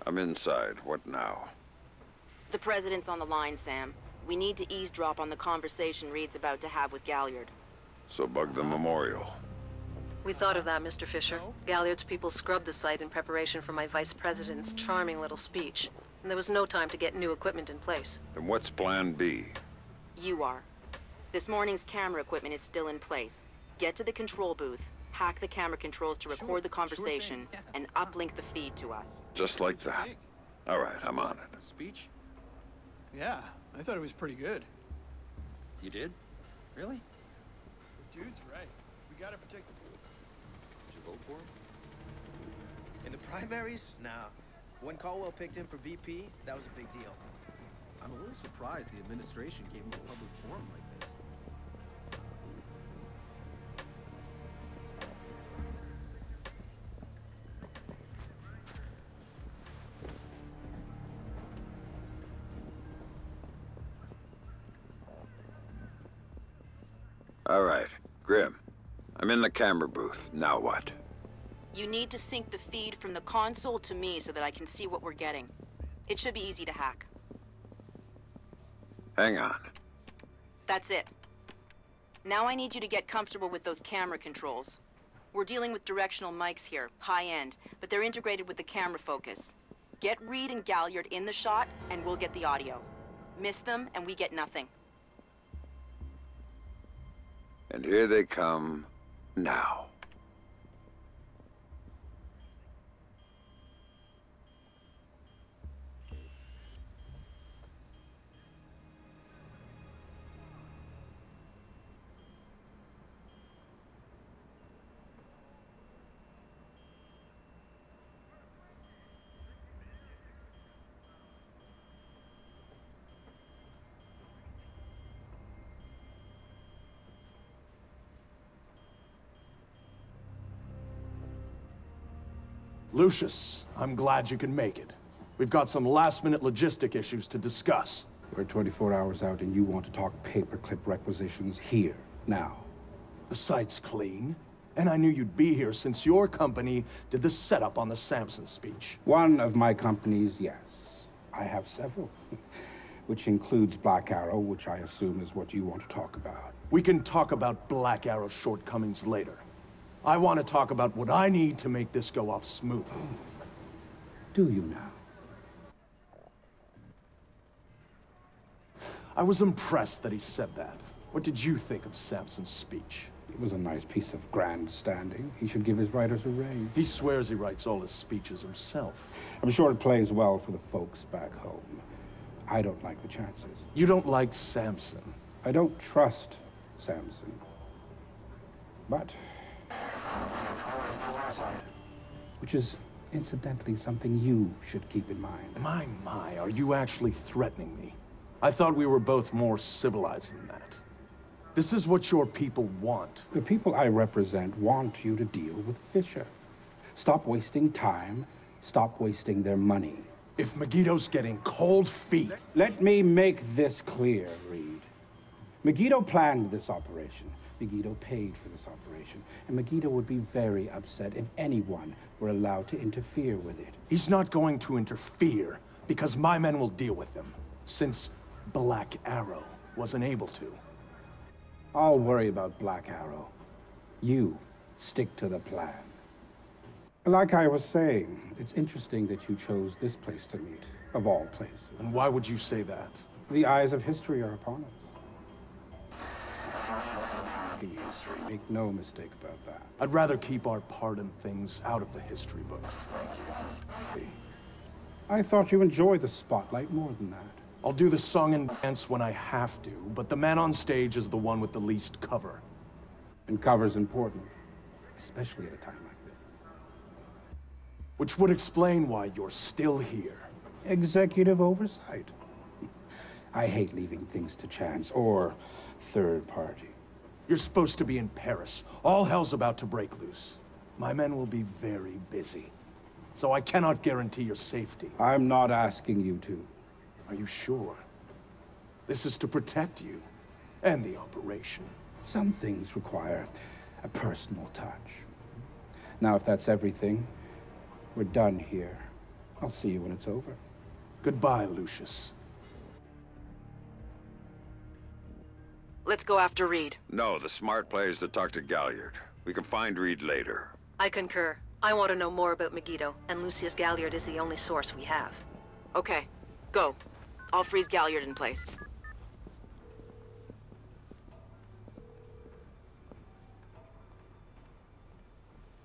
I'm inside. What now? The President's on the line, Sam. We need to eavesdrop on the conversation Reed's about to have with Galliard. So bug the memorial. We thought of that, Mr. Fisher. Galliard's people scrubbed the site in preparation for my Vice President's charming little speech. And there was no time to get new equipment in place. Then what's plan B? You are. This morning's camera equipment is still in place. Get to the control booth, hack the camera controls to record the conversation, and uplink the feed to us. Just like that. All right, I'm on it. Speech? Yeah, I thought it was pretty good. You did? Really? The dude's right. We gotta protect the... Did you vote for him? In the primaries? Nah. When Caldwell picked him for VP, that was a big deal. I'm a little surprised the administration gave him a public forum like this. All right, Grim. I'm in the camera booth. Now what? You need to sync the feed from the console to me so that I can see what we're getting. It should be easy to hack. Hang on. That's it. Now I need you to get comfortable with those camera controls. We're dealing with directional mics here, high-end, but they're integrated with the camera focus. Get Reed and Galliard in the shot, and we'll get the audio. Miss them, and we get nothing. And here they come now. Lucius, I'm glad you can make it. We've got some last-minute logistic issues to discuss. We're 24 hours out and you want to talk paperclip requisitions here, now. The site's clean, and I knew you'd be here since your company did the setup on the Samson speech. One of my companies, yes. I have several, which includes Black Arrow, which I assume is what you want to talk about. We can talk about Black Arrow's shortcomings later. I want to talk about what I need to make this go off smoothly. Do you now? I was impressed that he said that. What did you think of Samson's speech? It was a nice piece of grandstanding. He should give his writers a raise. He swears he writes all his speeches himself. I'm sure it plays well for the folks back home. I don't like the chances. You don't like Samson? I don't trust Samson. But... which is, incidentally, something you should keep in mind. My, are you actually threatening me? I thought we were both more civilized than that. This is what your people want. The people I represent want you to deal with Fisher. Stop wasting time, stop wasting their money. If Megiddo's getting cold feet... Let me make this clear, Reed. Megiddo planned this operation. Megiddo paid for this operation, and Megiddo would be very upset if anyone were allowed to interfere with it. He's not going to interfere, because my men will deal with him, since Black Arrow wasn't able to. I'll worry about Black Arrow. You stick to the plan. Like I was saying, it's interesting that you chose this place to meet, of all places. And why would you say that? The eyes of history are upon us. Make no mistake about that. I'd rather keep our part in things out of the history books. I thought you enjoyed the spotlight more than that. I'll do the song and dance when I have to, but the man on stage is the one with the least cover. And cover's important, especially at a time like this. Which would explain why you're still here. Executive oversight. I hate leaving things to chance or third party. You're supposed to be in Paris. All hell's about to break loose. My men will be very busy, so I cannot guarantee your safety. I'm not asking you to. Are you sure? This is to protect you and the operation. Some things require a personal touch. Now, if that's everything, we're done here. I'll see you when it's over. Goodbye, Lucius. Let's go after Reed. No, the smart play is to talk to Galliard. We can find Reed later. I concur. I want to know more about Megiddo, and Lucius Galliard is the only source we have. Okay, go. I'll freeze Galliard in place.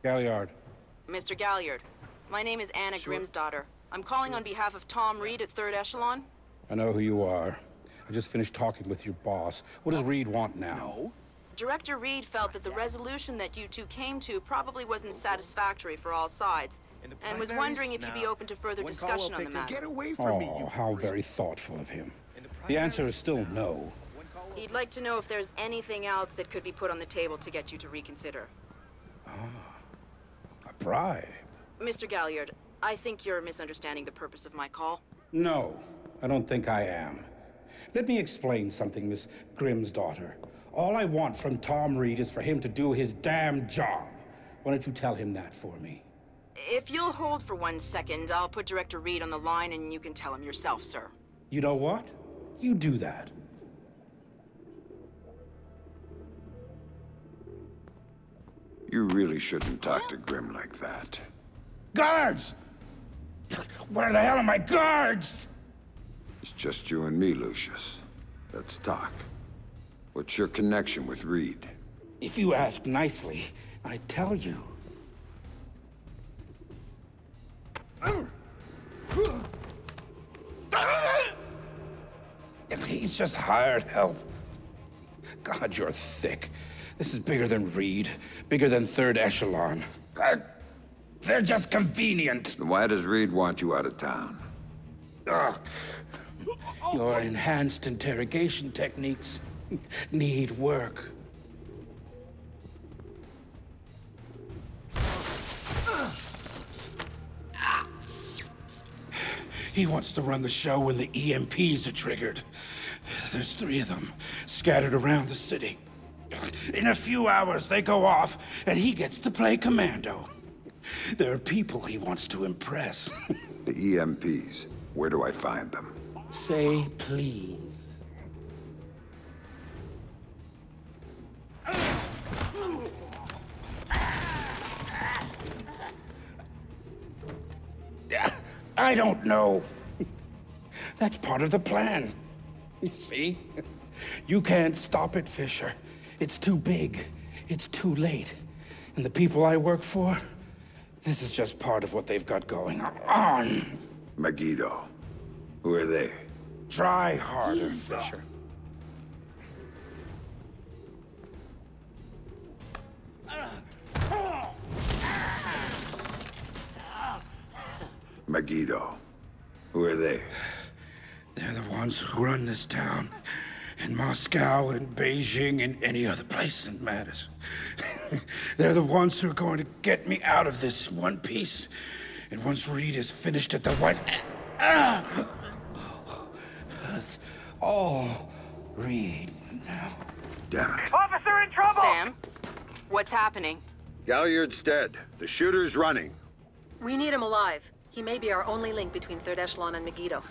Galliard. Mr. Galliard, my name is Anna Grimm's daughter. I'm calling on behalf of Tom Reed at 3rd Echelon. I know who you are. I just finished talking with your boss. What does Reed want now? No. Director Reed felt that the resolution that you two came to probably wasn't satisfactory for all sides, and was wondering if you'd be open to further discussion on the matter. Get away from me, you Oh, how very thoughtful of him. The answer is still no. He'd like to know if there's anything else that could be put on the table to get you to reconsider. A bribe? Mr. Galliard, I think you're misunderstanding the purpose of my call. No, I don't think I am. Let me explain something, Miss Grimm's daughter. All I want from Tom Reed is for him to do his damn job. Why don't you tell him that for me? If you'll hold for 1 second, I'll put Director Reed on the line and you can tell him yourself, sir. You know what? You do that. You really shouldn't talk to Grimm like that. Guards! Where the hell are my guards? It's just you and me, Lucius. Let's talk. What's your connection with Reed? If you ask nicely, I tell you. He's just hired help. God, you're thick. This is bigger than Reed, bigger than 3rd Echelon. They're just convenient. Then why does Reed want you out of town? Your enhanced interrogation techniques need work. He wants to run the show when the EMPs are triggered. There's 3 of them scattered around the city. In a few hours, they go off, and he gets to play commando. There are people he wants to impress. The EMPs. Where do I find them? Say please. I don't know. That's part of the plan. You see? You can't stop it, Fisher. It's too big. It's too late. And the people I work for, this is just part of what they've got going on. Megiddo. Who are they? Try harder, Fisher. Megiddo. Who are they? They're the ones who run this town. In Moscow and Beijing and any other place that matters. They're the ones who are going to get me out of this in one piece. And once Reed is finished at the White... It's all Reed now. Damn it. Officer in trouble! Sam, what's happening? Galliard's dead. The shooter's running. We need him alive. He may be our only link between 3rd Echelon and Megiddo.